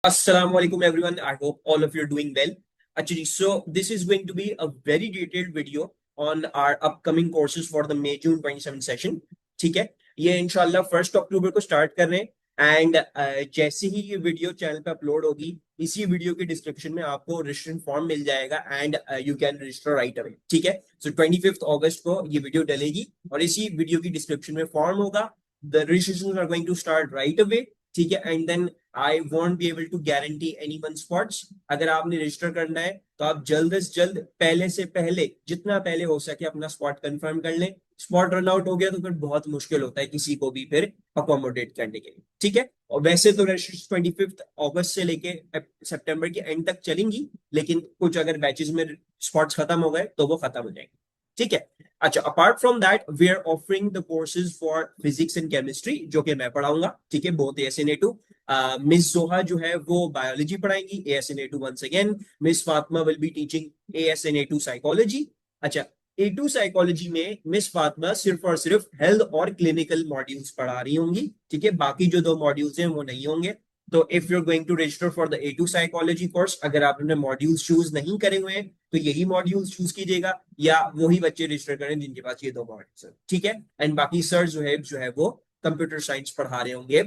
Assalamu alaikum everyone. I hope all of you are doing well. Actually, so this is going to be a very detailed video on our upcoming courses for the May June 27 session. ठीक है, ये इंशाल्लाह 1 अक्टूबर को start कर रहे हैं and जैसे ही ये वीडियो चैनल पे अपलोड होगी इसी वीडियो के डिस्क्रिप्शन में आपको रजिस्ट्रेशन फॉर्म मिल जाएगा and you can register right away. ठीक है, सो 25 अगस्त को ये वीडियो डलेगी और इसी वीडियो की डिस्क्रिप्शन में फॉर्म होगा. The registration are going to start right away. ठीक है, and then I won't be able to guarantee any one spots. अगर आपने रजिस्टर करना है तो आप जल्द से जल्द पहले से पहले जितना पहले हो सके अपना स्पॉट कंफर्म कर लें. स्पॉट रन आउट हो गया तो फिर बहुत मुश्किल होता है किसी को भी फिर अकोमोडेट करने के लिए. ठीक है, और वैसे तो रजिस्ट्रेशन 25 अगस्त से लेके सितंबर के एंड तक चलेंगी, लेकिन कुछ अगर बैचेस में स्पॉट्स खत्म हो गए तो वो खत्म हो जाएंगे. ठीक है, अच्छा, apart from that we are offering the courses for physics and chemistry जो कि मैं पढ़ाऊंगा. ठीक है, बोथ ASNA2. मिस जोहा जो है वो बायोलॉजी पढ़ाएंगी ASNA2 once again. Miss Fatima will be teaching ASNA2 psychology. अच्छा, A2 साइकोलॉजी में मिस फातिमा सिर्फ और सिर्फ हेल्थ और क्लिनिकल मॉड्यूल्स पढ़ा रही होंगी. ठीक है, बाकी जो 2 मॉड्यूल्स हैं वो नहीं होंगे. तो if you are going to register for the A2 psychology course, अगर आपने मॉड्यूल्स चूज नहीं करे हुए हैं तो यही मॉड्यूल्स चूज कीजिएगा या वही बच्चे रजिस्टर करें जिनके पास ये 2 मॉड्यूल्स हैं. ठीक है, एंड बाकी सर जो है वो कंप्यूटर साइंस पढ़ा रहे होंगे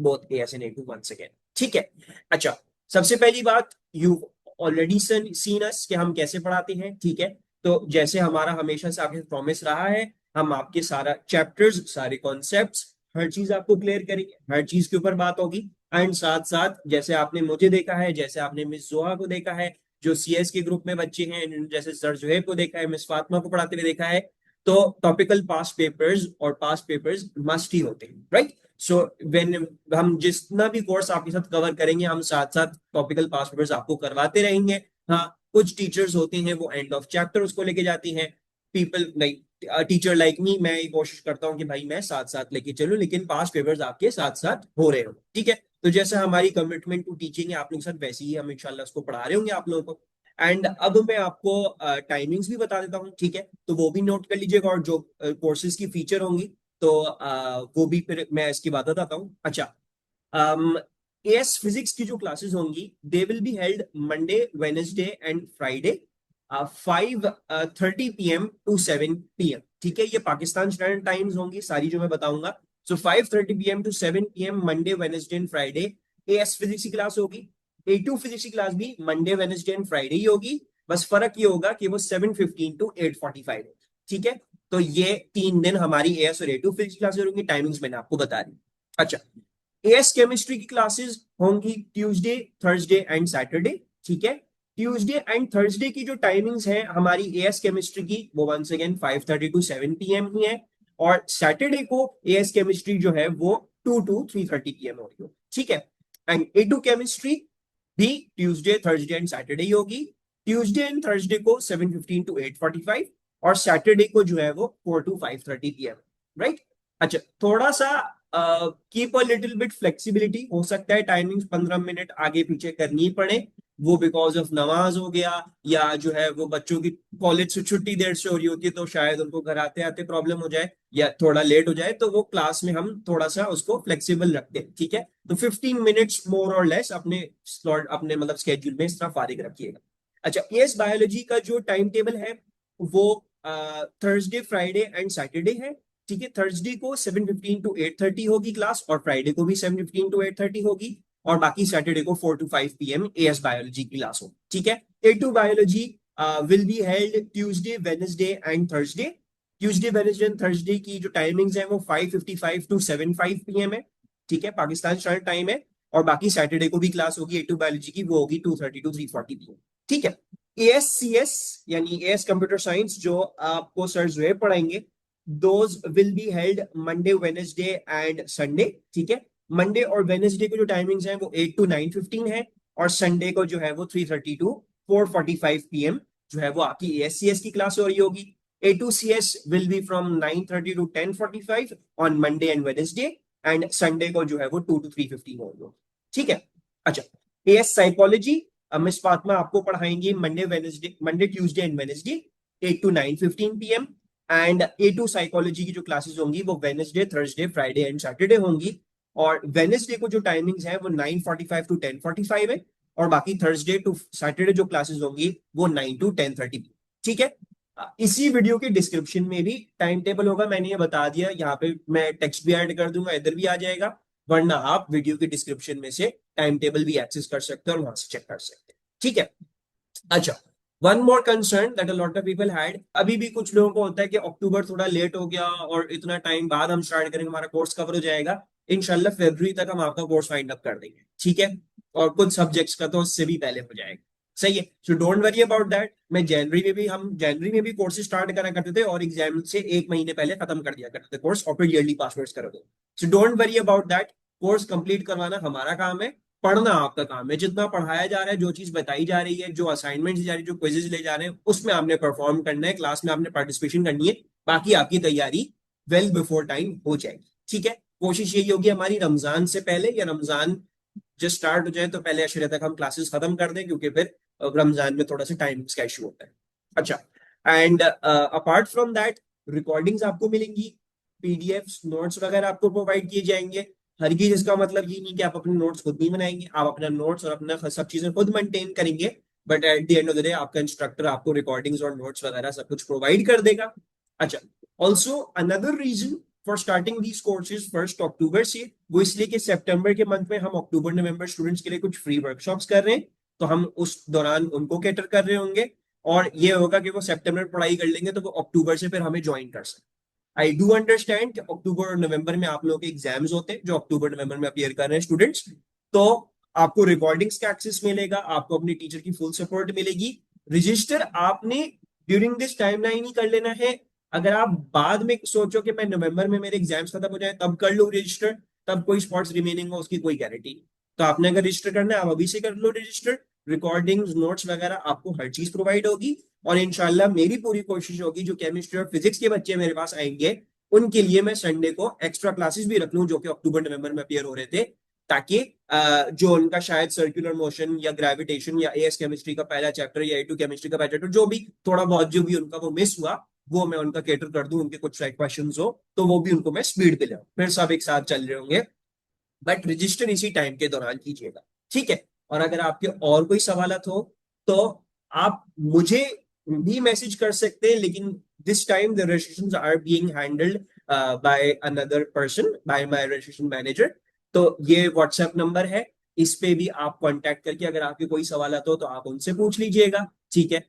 बोथ ASNA2 वंस अगेन. ठीक है, अच्छा, सबसे पहली बात, यू ऑलरेडी सीन अस कि हम कैसे पढ़ाते हैं. ठीक है, तो जैसे हमारा हमेशा से आपके प्रॉमिस रहा है, हम आपके सारा चैप्टर्स, सारे कॉन्सेप्ट्स, हर चीज आपको क्लियर करेंगे, हर चीज के ऊपर बात होगी. एंड साथ साथ जैसे आपने मुझे देखा है, जैसे आपने मिस जोहा को देखा है, जो CS के ग्रुप में बच्चे हैं, जैसे सर जुहेब को देखा है, मिस फातिमा को पढ़ाते हुए देखा है, तो टॉपिकल पास पेपर्स और पास पेपर्स मस्ट ही होते हैं, राइट. सो व्हेन हम जितना भी कोर्स आपके साथ कवर करेंगे, हम साथ साथ टॉपिकल पास पेपर्स आपको करवाते रहेंगे. हाँ, कुछ टीचर्स होते हैं वो एंड ऑफ चैप्टर उसको लेके जाती हैं. People like teacher like me, मैं ये कोशिश करता हूँ कि भाई मैं साथ साथ लेके चलूं, लेकिन पास पेपर्स आपके साथ साथ हो रहे हो. ठीक है, तो जैसे हमारी कमिटमेंट टू टीचिंग है आप लोगों के साथ, वैसे ही हम इंशाल्लाह उसको पढ़ा रहे होंगे आप लोगों को. एंड अब मैं आपको टाइमिंग्स भी बता देता हूँ. ठीक है, तो वो भी नोट कर लीजिएगा, और जो कोर्सेज की फीचर होंगी तो वो भी फिर मैं इसकी बात बताता हूँ. अच्छा, AS फिजिक्स की जो क्लासेस होंगी they will be held Monday, Wednesday and Friday 5:30 PM to 7 PM. ठीक है, ये पाकिस्तान स्टैंडर्ड टाइम्स होंगी सारी जो मैं बताऊंगा. सो 5:30 PM to 7 PM Monday, Wednesday and Friday AS physics की क्लास होगी. A2 फिजिक्स की क्लास भी मंडे, वेनेसडे एंड फ्राइडे ही होगी. बस फर्क ये होगा कि वो 7:15 to 8:45 होगी. ठीक है, तो ये 3 दिन हमारी AS और A2 फिजिक्स क्लासेस होंगी. टाइमिंग्स मैंने आपको बता दी. अच्छा, AS केमिस्ट्री की क्लासेस होंगी ट्यूसडे, थर्सडे एंड सैटरडे. ठीक है, ट्यूसडे एंड थर्सडे की जो टाइमिंग्स है हमारी AS केमिस्ट्री की वो वंस अगेन 5:30 to 7 PM ही है. और सैटरडे को AS केमिस्ट्री जो है वो 2 to 3:30 PM हो रही हो. ठीक है, एंड A2 केमिस्ट्री भी ट्यूसडे, थर्सडे एंड सैटरडे ही होगी. ट्यूसडे एंड थर्सडे को 7:15 to 8:45 और सैटरडे को जो है वो 4 to 5:30 PM, राइट. अच्छा, थोड़ा सा keep a little bit flexibility. हो सकता है टाइमिंग्स 15 मिनट आगे पीछे करनी पड़े, वो बिकॉज ऑफ नमाज हो गया, या जो है वो बच्चों की कॉलेज से छुट्टी देर से हो रही होती है तो शायद उनको घर आते आते प्रॉब्लम हो जाए या थोड़ा लेट हो जाए, तो वो क्लास में हम थोड़ा सा उसको फ्लेक्सिबल रखते हैं. ठीक है, तो 15 मिनट्स मोर और लेस अपने स्लॉट, अपने मतलब स्केड्यूल में इस तरह फारिग रखिएगा. अच्छा, एस बायोलॉजी का जो टाइम टेबल है वो थर्सडे, फ्राइडे एंड सैटरडे है. ठीक है, थर्सडे को 7:15 to 8:30 होगी क्लास, और फ्राइडे को भी 7:15 to 8:30 होगी, और बाकी सैटरडे को 4 to 5 PM AS बायोलॉजी की क्लास हो. ठीक है, A2 biology will be held Tuesday, Wednesday and Thursday. Tuesday, Wednesday and Thursday की जो टाइमिंग्स है वो 5:55 to 7:05 PM है. ठीक है, पाकिस्तान स्टैंडर्ड टाइम है. और बाकी सैटरडे को भी क्लास होगी A2 बायोलॉजी की, वो होगी 2:30 to 3:40 PM. ठीक है, ASCS यानी AS कंप्यूटर साइंस जो आपको सर जुएब पढ़ाएंगे, those will be held Monday, Wednesday and Sunday. ठीक है, मंडे और वेनेसडे को जो टाइमिंग्स हैं वो 8 to 9:15 है, और संडे को जो है वो 3:30 to 4:45 PM जो है वो आपकी ASCS की क्लास हो रही होगी. A2CS will be from 9:30 to 10:45 on Monday and Wednesday, and Sunday को जो है वो 2 to 3:15 हो रही होगी. ठीक है, अच्छा, AS साइकोलॉजी मिस फातिमा आपको पढ़ाएंगी Monday, Tuesday and Wednesday 8 to 9:15 PM. And A2 psychology की जो क्लासेस होंगी वो Wednesday, Thursday, Friday and Saturday होंगी, और वेनेसडे को जो टाइमिंग्स है वो 9:45 टू 10:45 है, और बाकी थर्सडे टू सैटरडे जो क्लासेस होंगी वो 9 टू 10:30। ठीक है। इसी वीडियो के डिस्क्रिप्शन में भी टाइम टेबल होगा, मैंने ये बता दिया, यहाँ पे मैं टेक्स्ट भी ऐड कर दूंगा, इधर भी आ जाएगा, वरना आप वीडियो के डिस्क्रिप्शन में से टाइम टेबल भी एक्सेस कर सकते हैं और वहां से चेक कर सकते हैं। ठीक है। अच्छा, one more concern that a lot of people had, अभी भी कुछ लोगों को होता है कि अक्टूबर थोड़ा लेट हो गया और इतना टाइम बाद हम स्टार्ट करेंगे, हमारा कोर्स कवर हो जाएगा। इंशाल्लाह फरवरी तक हम आपका कोर्स फाइंड अप कर देंगे। ठीक है। और कुछ सब्जेक्ट्स का तो उससे भी पहले हो जाएगा। सही है, so don't worry about that. मैं जनवरी में भी कोर्सेज स्टार्ट करा करते थे और एग्जाम से एक महीने पहले खत्म कर दिया करते थे कोर्स, और फिर ईयरली पासवर्ड्स करा दो। So don't worry about that. Course complete करवाना हमारा काम है, पढ़ना आपका काम है। जितना पढ़ाया जा रहा है, जो चीज बताई जा रही है, जो असाइनमेंट जा रही है, जो क्विजेज ले जा रहे हैं, उसमें आपने परफॉर्म करना है, क्लास में आपने पार्टिसिपेशन करनी है। बाकी आपकी तैयारी वेल बिफोर टाइम हो जाएगी। ठीक है। कोशिश यही होगी हमारी रमजान से पहले या रमजान जस्ट स्टार्ट हो जाए तो पहले अशरे तक हम क्लासेस खत्म कर दें, क्योंकि फिर रमजान में थोड़ा सा टाइम का इशू होता है। अच्छा, and apart from that recordings आपको मिलेंगी, पीडीएफ्स नोट्स वगैरह आपको प्रोवाइड किए जाएंगे। हरगिज इसका मतलब ये नहीं कि आप अपने नोट्स खुद नहीं बनाएंगे, आप अपना नोट्स और अपना सब चीजें खुद मेंटेन करेंगे, but at the end of the day आपका इंस्ट्रक्टर आपको रिकॉर्डिंग्स और नोट्स वगैरह सब कुछ प्रोवाइड कर देगा। अच्छा, also another reason for starting these courses 1 अक्टूबर से, वो इसलिए कि सितंबर के मंथ में हम अक्टूबर नवंबर स्टूडेंट्स के लिए कुछ फ्री वर्कशॉप्स कर रहे हैं, तो हम उस दौरान उनको कैटर कर रहे होंगे। और ये होगा कि वो सितंबर में पढ़ाई कर लेंगे तो वो अक्टूबर से फिर हमें ज्वाइन कर सकते। आई डू अंडरस्टैंड कि अक्टूबर और नवंबर में आप लोगों के एग्जाम्स होते हैं, जो अक्टूबर नवंबर में अपियर कर रहे हैं स्टूडेंट्स, तो आपको रिकॉर्डिंग्स का एक्सेस मिलेगा, आपको अपनी टीचर की फुल सपोर्ट मिलेगी। रजिस्टर आपने ड्यूरिंग दिस टाइमलाइन ही कर लेना है। अगर आप बाद में सोचो कि मैं नवंबर में मेरे एग्जाम्स खत्म हो जाए तब कर लो रजिस्टर, तब कोई स्पॉट्स रिमेनिंग हो उसकी कोई गारंटी नहीं। तो आपने अगर रजिस्टर करना है आप अभी से कर लो रजिस्टर। रिकॉर्डिंग्स नोट्स वगैरह आपको हर चीज प्रोवाइड होगी। और इंशाल्लाह मेरी पूरी कोशिश होगी जो केमिस्ट्री और फिजिक्स के बच्चे मेरे पास आएंगे उनके लिए मैं संडे को एक्स्ट्रा क्लासेस भी रख लूं, जो कि अक्टूबर नवंबर में अपियर हो रहे थे, ताकि जो उनका शायद सर्कुलर मोशन या ग्रेविटेशन या एएस केमिस्ट्री का पहला चैप्टर या ए2 केमिस्ट्री का पहला चैप्टर जो भी थोड़ा बहुत जो भी उनका वो मिस हुआ, वो मैं उनका कैटर कर दूं, उनके कुछ क्वेश्चन हो तो वो भी उनको मैं स्पीड पे ले फिर सब एक साथ चल रहे होंगे। बट रजिस्टर इसी टाइम के दौरान कीजिएगा। ठीक है। और अगर आपके और कोई सवाल हो तो आप मुझे भी मैसेज कर सकते हैं, लेकिन this time the registrations are being handled by another person, by my registration manager. तो ये व्हाट्सएप नंबर है, इस पे भी आप कांटेक्ट करके अगर आपके कोई सवाल हो तो आप उनसे पूछ लीजिएगा। ठीक है।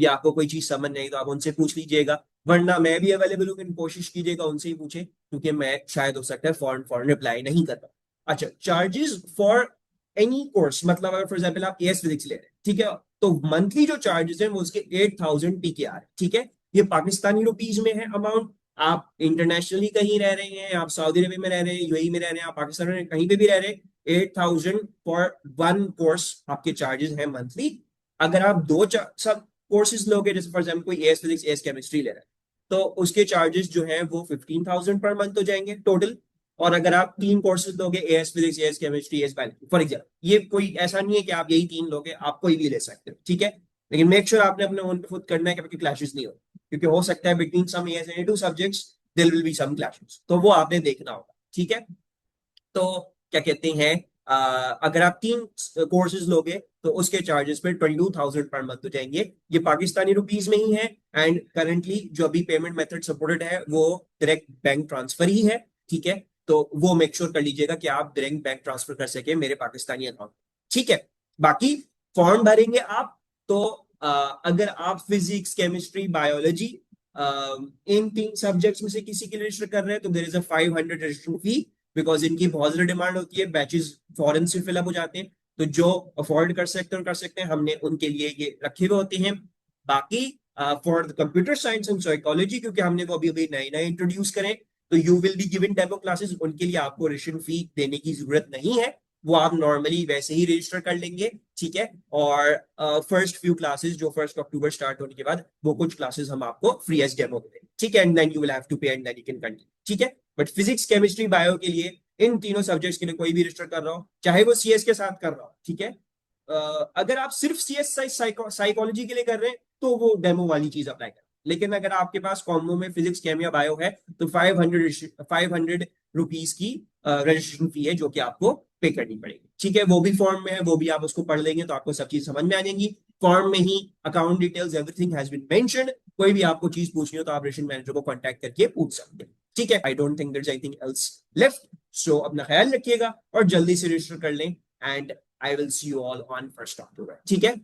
या आपको कोई चीज समझ नहीं तो आप उनसे पूछ लीजिएगा, वरना मैं भी अवेलेबल हूँ, कोशिश कीजिएगा उनसे ही पूछे, क्योंकि मैं शायद हो सकता है फॉरन फॉरन रिप्लाई नहीं कर पाऊँ। अच्छा, चार्जेस फॉर एनी कोर्स, मतलब अगर फॉर एग्जाम्पल आप एएस फिजिक्स ले रहे हैं, ठीक है, तो मंथली जो चार्जेस हैं वो उसके 8,000 PKR। ठीक है। ये पाकिस्तानी रुपीज में है अमाउंट। आप इंटरनेशनली कहीं रह रहे हैं, आप सऊदी अरब में रह रहे हैं, यूएई में रह रहे हैं, आप पाकिस्तान में कहीं पे भी रह रहे हैं, 8,000 फॉर वन कोर्स आपके चार्जेस हैं मंथली। अगर आप दो सब कोर्सेज लोगे, जैसे फॉर एग्जाम्पल कोई एएस फिजिक्स एएस केमिस्ट्री ले रहा है, तो उसके चार्जेस जो है वो 15,000 पर मंथ हो जाएंगे टोटल। और अगर आप तीन कोर्सेज लोगे, as physics as chemistry as biology for example, ये कोई ऐसा नहीं है कि आप यही तीन लोगे, आप कोई भी ले सकते हो। ठीक है। लेकिन मेक श्योर आपने अपने ओन पे खुद करना है कि आपकी क्लैशेस नहीं हो, क्योंकि हो सकता है between some AS and two subjects there will be some clashes, तो वो आपने देखना होगा। ठीक है। तो क्या कहते हैं, अगर आप तीन कोर्सेज लोगे तो उसके चार्जेस पे 22,000 पर मंथ हो जाएंगे। ये पाकिस्तानी रुपीज में ही है। एंड करंटली जो अभी पेमेंट मेथड सपोर्टेड है वो डायरेक्ट बैंक ट्रांसफर ही है। ठीक है। तो वो मेक श्योर कर लीजिएगा कि आप डायरेक्ट बैंक ट्रांसफर कर सके मेरे पाकिस्तानी अकाउंट। ठीक है। बाकी फॉर्म भरेंगे आप तो अगर आप फिजिक्स केमिस्ट्री बायोलॉजी इन तीन सब्जेक्ट्स में से किसी के लिए रजिस्टर कर रहे हैं तो there is a 500 registration fee, because इनकी बहुत ज्यादा डिमांड होती है, बैचेस फॉरन से फिलअप हो जाते हैं। तो जो अफोर्ड कर सकते हैं, हमने उनके लिए ये रखे हुए होते हैं। बाकी for the computer science and psychology, क्योंकि हमने वो अभी अभी नए नए इंट्रोड्यूस करें, तो you will be given demo classes, उनके लिए आपको रजिस्ट्रेशन फी देने की जरूरत नहीं है, वो आप नॉर्मली वैसे ही रजिस्टर कर लेंगे। ठीक है। और फर्स्ट फ्यू क्लासेस जो 1 अक्टूबर स्टार्ट होने के बाद वो कुछ क्लासेस हम आपको फ्री एज डेमो देंगे। ठीक है। And then you will have to pay and then you can continue. ठीक है। बट फिजिक्स केमिस्ट्री बायो के लिए इन तीनों सब्जेक्ट्स के लिए कोई भी रजिस्टर कर रहा हो, चाहे वो सीएस के साथ कर रहा हो, ठीक है, अगर आप सिर्फ सीएस साइकोलॉजी के लिए कर रहे हैं तो वो डेमो वाली चीज अप्लाई करें। लेकिन अगर आपके पास कॉम्बो में फिजिक्स केमिया बायो है तो 500 रुपीज की रजिस्ट्रेशन फी है जो कि आपको पे करनी पड़ेगी। ठीक है, वो भी फॉर्म में है, वो भी आप उसको पढ़ लेंगे तो आपको सब चीज समझ में आ जाएंगी। फॉर्म में ही account details everything has been mentioned. कोई भी आपको चीज पूछनी हो तो आप रेशन मैनेजर को कांटेक्ट करके पूछ सकते हैं। ठीक है, I don't think there is anything else left. So अपना ख्याल रखिएगा और जल्दी से रजिस्टर कर लें and I will see you all on 1 October। ठीक है।